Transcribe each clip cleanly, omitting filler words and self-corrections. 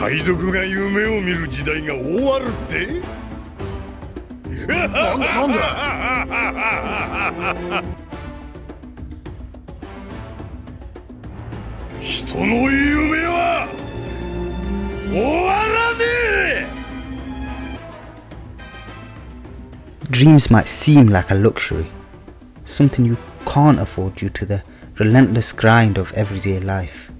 海賊が夢を見る時代が終わるって？なんだ人の夢は終わらねえ。 Dreams might seem like a luxury, something you can't afford due to the relentless grind of everyday life,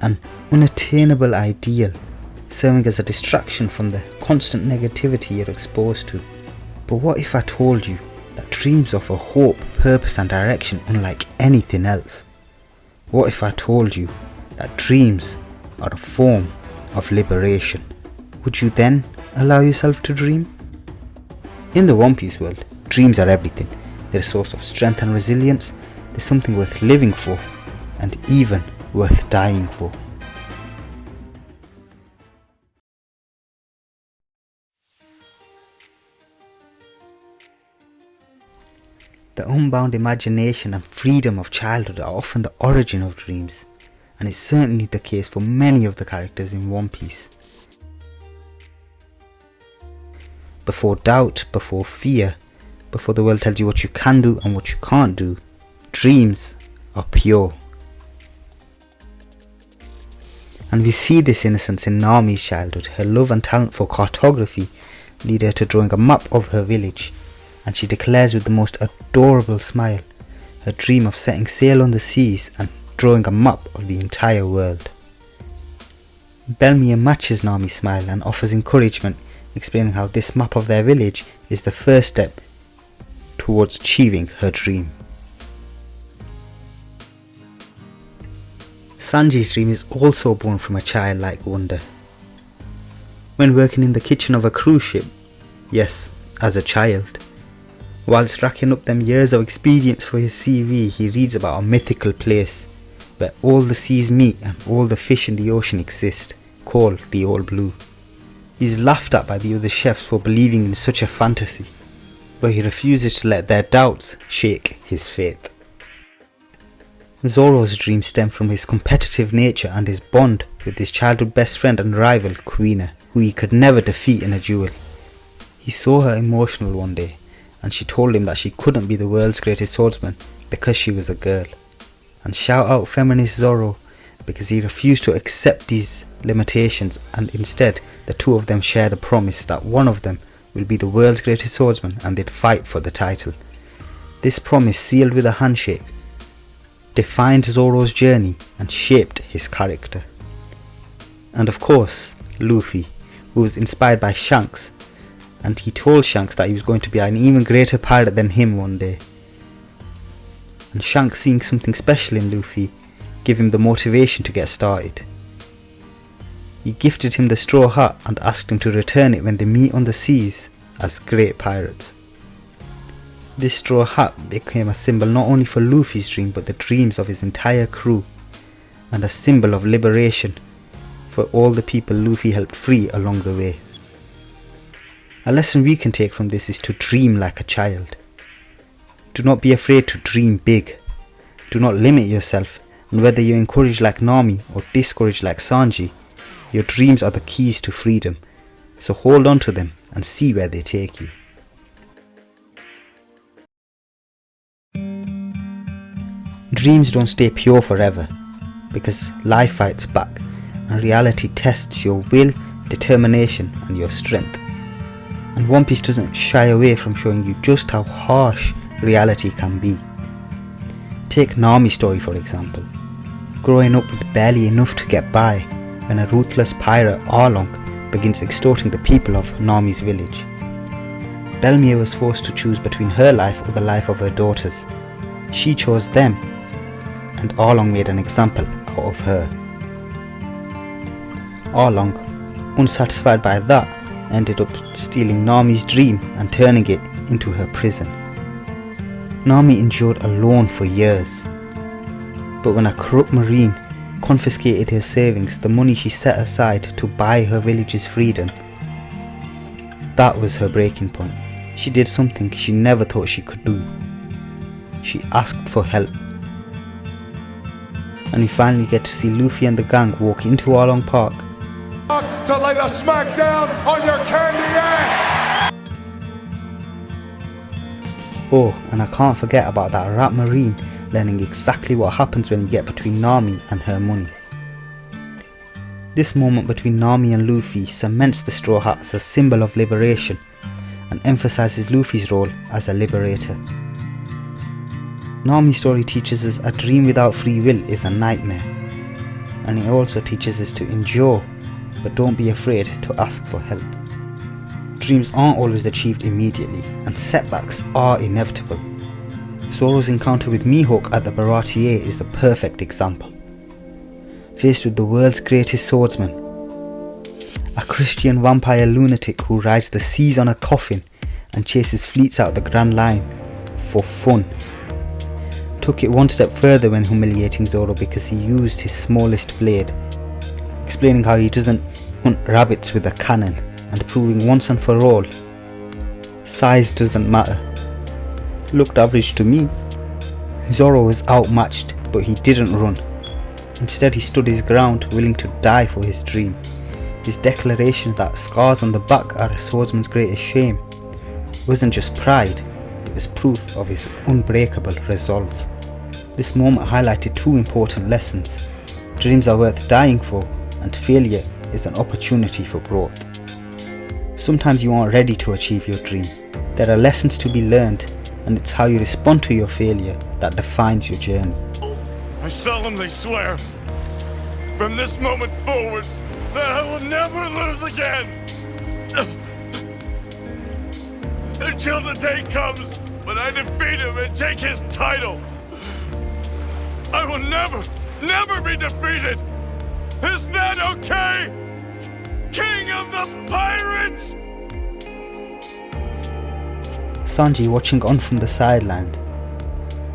an unattainable ideal serving as a distraction from the constant negativity you're exposed to. But what if I told you that dreams offer hope, purpose and direction unlike anything else? What if I told you that dreams are a form of liberation? Would you then allow yourself to dream? In the One Piece world, dreams are everything. They're a source of strength and resilience. They're something worth living for, and even worth dying for. The unbound imagination and freedom of childhood are often the origin of dreams, and it's certainly the case for many of the characters in One Piece. Before doubt, before fear, before the world tells you what you can do and what you can't do, dreams are pure. And we see this innocence in Nami's childhood. Her love and talent for cartography lead her to drawing a map of her village, and she declares with the most adorable smile her dream of setting sail on the seas and drawing a map of the entire world. Bellmere matches Nami's smile and offers encouragement, explaining how this map of their village is the first step towards achieving her dream. Sanji's dream is also born from a childlike wonder. When working in the kitchen of a cruise ship, yes, as a child, whilst racking up them years of experience for his CV, he reads about a mythical place where all the seas meet and all the fish in the ocean exist, called the All Blue. He is laughed at by the other chefs for believing in such a fantasy, but he refuses to let their doubts shake his faith. Zoro's dreams stem from his competitive nature and his bond with his childhood best friend and rival, Kuina, who he could never defeat in a duel. He saw her emotional one day, and she told him that she couldn't be the world's greatest swordsman because she was a girl. And shout out feminist Zoro, because he refused to accept these limitations, and instead the two of them shared a promise that one of them will be the world's greatest swordsman and they'd fight for the title. This promise, sealed with a handshake, defined Zoro's journey and shaped his character. And of course, Luffy, who was inspired by Shanks, and he told Shanks that he was going to be an even greater pirate than him one day. And Shanks, seeing something special in Luffy, gave him the motivation to get started. He gifted him the straw hat and asked him to return it when they meet on the seas as great pirates. This straw hat became a symbol not only for Luffy's dream but the dreams of his entire crew, and a symbol of liberation for all the people Luffy helped free along the way. A lesson we can take from this is to dream like a child. Do not be afraid to dream big. Do not limit yourself, and whether you're encouraged like Nami or discouraged like Sanji, your dreams are the keys to freedom, so hold on to them and see where they take you. Dreams don't stay pure forever, because life fights back and reality tests your will, determination and your strength. And One Piece doesn't shy away from showing you just how harsh reality can be. Take Nami's story for example. Growing up with barely enough to get by, when a ruthless pirate Arlong begins extorting the people of Nami's village. Bellmere was forced to choose between her life or the life of her daughters. She chose them, and Arlong made an example out of her. Arlong, unsatisfied by that, ended up stealing Nami's dream and turning it into her prison. Nami endured alone for years, but when a corrupt marine confiscated her savings, the money she set aside to buy her village's freedom, that was her breaking point. She did something she never thought she could do. She asked for help. And we finally get to see Luffy and the gang walk into Arlong Park to lay the smack down on your candy ass! Oh, and I can't forget about that rat marine learning exactly what happens when you get between Nami and her money. This moment between Nami and Luffy cements the Straw Hat as a symbol of liberation and emphasises Luffy's role as a liberator. Nami's story teaches us a dream without free will is a nightmare, and it also teaches us to endure, but don't be afraid to ask for help. Dreams aren't always achieved immediately, and setbacks are inevitable. Zoro's encounter with Mihawk at the Baratier is the perfect example. Faced with the world's greatest swordsman, a Christian vampire lunatic who rides the seas on a coffin and chases fleets out the Grand Line for fun, took it one step further when humiliating Zoro because he used his smallest blade, explaining how he doesn't hunt rabbits with a cannon and proving once and for all, size doesn't matter. Looked average to me. Zoro was outmatched, but he didn't run. Instead, he stood his ground, willing to die for his dream. His declaration that scars on the back are a swordsman's greatest shame wasn't just pride, it was proof of his unbreakable resolve. This moment highlighted two important lessons. Dreams are worth dying for, and failure is an opportunity for growth. Sometimes you aren't ready to achieve your dream. There are lessons to be learned, and it's how you respond to your failure that defines your journey. I solemnly swear, from this moment forward, that I will never lose again. Until the day comes when I defeat him and take his title. I will never be defeated. Is that okay? King of the Pirates! Sanji, watching on from the sideline,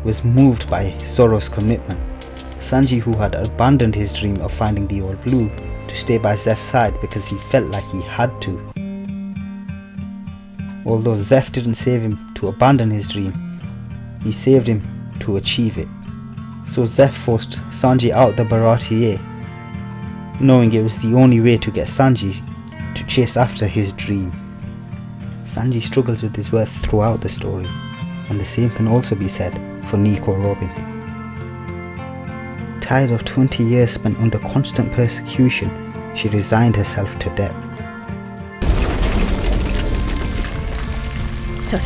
was moved by Zoro's commitment. Sanji, who had abandoned his dream of finding the All Blue to stay by Zeph's side because he felt like he had to. Although Zeph didn't save him to abandon his dream, he saved him to achieve it. So Zeph forced Sanji out the Baratier, knowing it was the only way to get Sanji to chase after his dream. Sanji struggles with his worth throughout the story, and the same can also be said for Nico Robin. Tired of 20 years spent under constant persecution, she resigned herself to death. ただ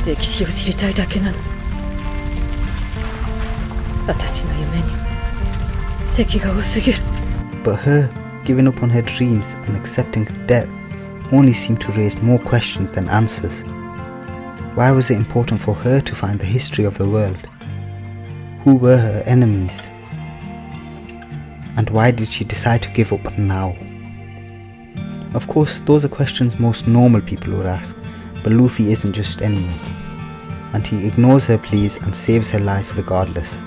歴史を知りたいだけなの。私の夢に敵が多すぎる。 But her giving up on her dreams and accepting death only seemed to raise more questions than answers. Why was it important for her to find the history of the world? Who were her enemies? And why did she decide to give up now? Of course, those are questions most normal people would ask, but Luffy isn't just anyone, and he ignores her pleas and saves her life regardless.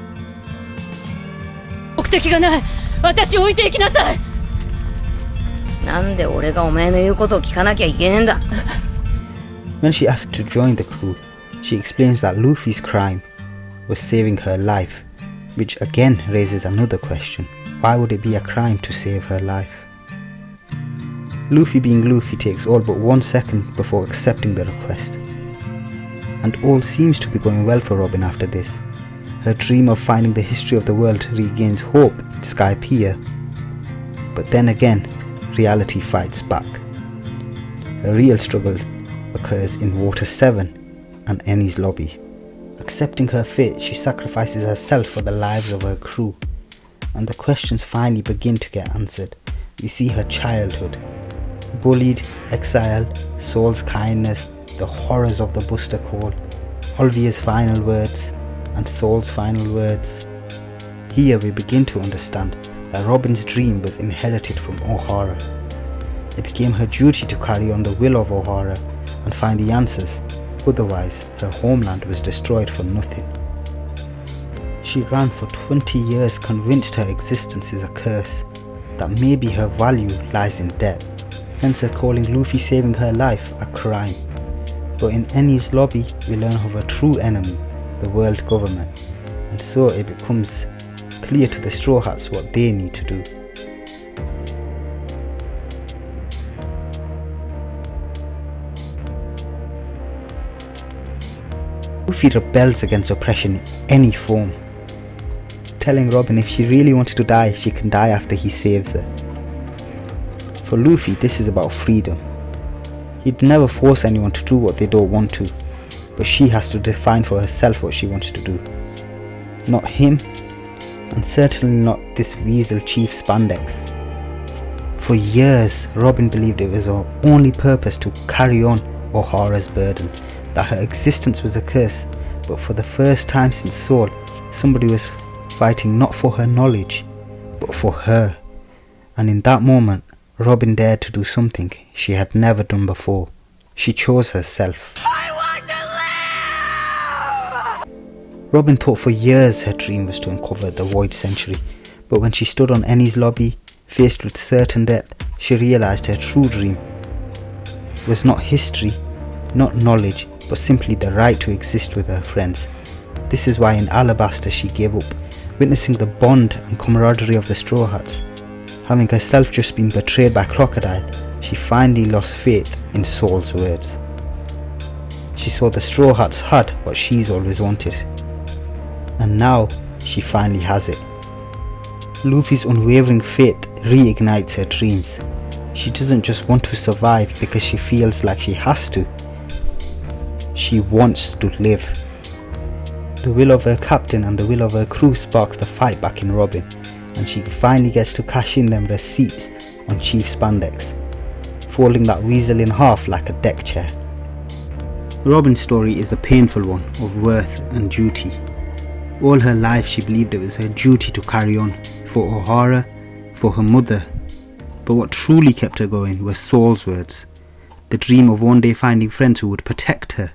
目的がない。私を置いて行きなさい。なんで俺がお前の言うことを聞かなきゃいけねえんだ。When she asked to join the crew, she explains that Luffy's crime was saving her life, which again raises another question. Why would it be a crime to save her life? Luffy being Luffy takes all but 1 second before accepting the request. And all seems to be going well for Robin after this. Her dream of finding the history of the world regains hope in Sky Pier. But then again, reality fights back. A real struggle occurs in Water 7 and Enies lobby. Accepting her fate, she sacrifices herself for the lives of her crew. And the questions finally begin to get answered. We see her childhood. Bullied, exiled, Saul's kindness, the horrors of the Buster Call, Olvia's final words, and Saul's final words. Here we begin to understand that Robin's dream was inherited from O'Hara. It became her duty to carry on the will of O'Hara and find the answers, otherwise her homeland was destroyed for nothing. She ran for 20 years convinced her existence is a curse, that maybe her value lies in death, hence her calling Luffy saving her life a crime. But in Enies lobby we learn of her true enemy, the world government, and so it becomes clear to the Straw Hats what they need to do. Luffy rebels against oppression in any form, telling Robin if she really wanted to die, she can die after he saves her. For Luffy, this is about freedom. He'd never force anyone to do what they don't want to, but she has to define for herself what she wants to do. Not him, and certainly not this weasel Chief Spandex. For years, Robin believed it was her only purpose to carry on O'Hara's burden, that her existence was a curse, but for the first time since Soul, somebody was fighting not for her knowledge, but for her. And in that moment, Robin dared to do something she had never done before. She chose herself. I want to live! Robin thought for years her dream was to uncover the Void Century, but when she stood on Ennie's lobby, faced with certain death, she realised her true dream was not history, not knowledge, but simply the right to exist with her friends. This is why in Alabasta she gave up, witnessing the bond and camaraderie of the Straw Hats. Having herself just been betrayed by Crocodile, she finally lost faith in Soul's words. She saw the Straw Hats had what she's always wanted, and now she finally has it. Luffy's unwavering faith reignites her dreams. She doesn't just want to survive because she feels like she has to. She wants to live. The will of her captain and the will of her crew sparks the fight back in Robin, and she finally gets to cash in them receipts on Chief Spandex, folding that weasel in half like a deck chair. Robin's story is a painful one of worth and duty. All her life she believed it was her duty to carry on, for O'Hara, for her mother. But what truly kept her going were Soul's words, the dream of one day finding friends who would protect her.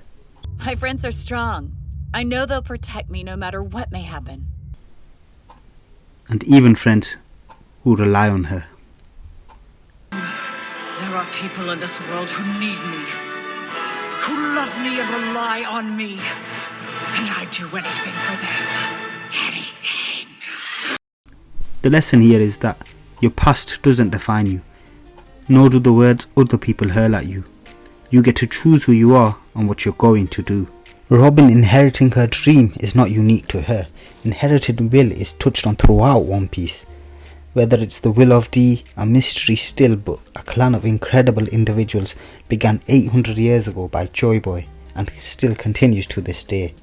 My friends are strong. I know they'll protect me no matter what may happen. And even friends who rely on her. There are people in this world who need me, who love me and rely on me, and I'd do anything for them. Anything. The lesson here is that your past doesn't define you, nor do the words other people hurl at you. You get to choose who you are and what you're going to do. Robin inheriting her dream is not unique to her. Inherited will is touched on throughout One Piece. Whether it's the will of D, a mystery still, but a clan of incredible individuals began 800 years ago by Joy Boy and still continues to this day.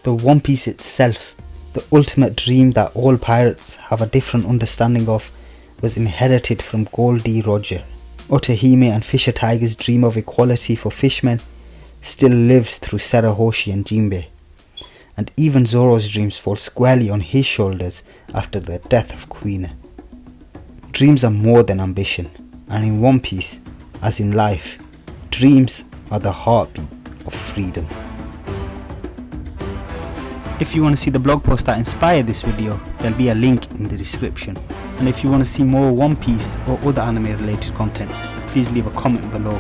The One Piece itself, the ultimate dream that all pirates have a different understanding of, was inherited from Goldie Roger. Otohime and Fisher Tiger's dream of equality for fishmen still lives through Sarahoshi and Jinbei. And even Zoro's dreams fall squarely on his shoulders after the death of Kuina. Dreams are more than ambition, and in One Piece, as in life, dreams are the heartbeat of freedom. If you want to see the blog post that inspired this video, there'll be a link in the description. And if you want to see more One Piece or other anime related content, please leave a comment below.